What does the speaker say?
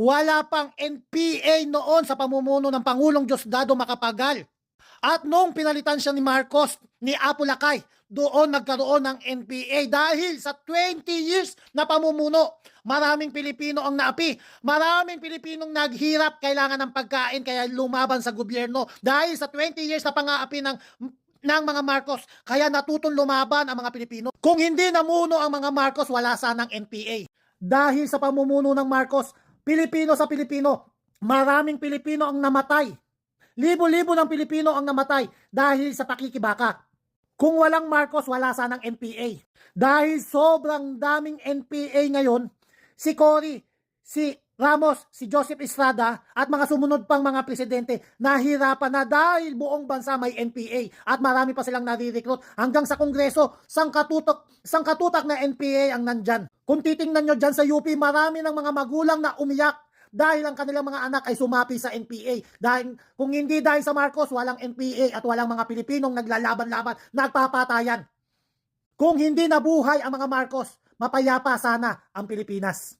Wala pang NPA noon sa pamumuno ng Pangulong Diosdado Macapagal. At nung pinalitan siya ni Marcos, ni Apo Lakay, doon nagkaroon ng NPA dahil sa 20 years na pamumuno. Maraming Pilipino ang naapi. Maraming Pilipinong naghirap, kailangan ng pagkain, kaya lumaban sa gobyerno. Dahil sa 20 years na pang-aapi ng mga Marcos, kaya natutong lumaban ang mga Pilipino. Kung hindi namuno ang mga Marcos, wala sanang NPA. Dahil sa pamumuno ng Marcos, Pilipino sa Pilipino, maraming Pilipino ang namatay. Libo-libo ng Pilipino ang namatay dahil sa pakikibaka. Kung walang Marcos, wala sanang NPA. Dahil sobrang daming NPA ngayon, si Cory, si Ramos, si Joseph Estrada at mga sumunod pang mga presidente nahirapan na dahil buong bansa may NPA at marami pa silang nare-recruit hanggang sa Kongreso, sangkatutak na NPA ang nandyan. Kung titingnan nyo dyan sa UP, marami ng mga magulang na umiyak dahil ang kanilang mga anak ay sumapi sa NPA. Dahil kung hindi dahil sa Marcos, walang NPA at walang mga Pilipinong naglalaban-laban, nagpapatayan. Kung hindi nabuhay ang mga Marcos, mapayapa sana ang Pilipinas.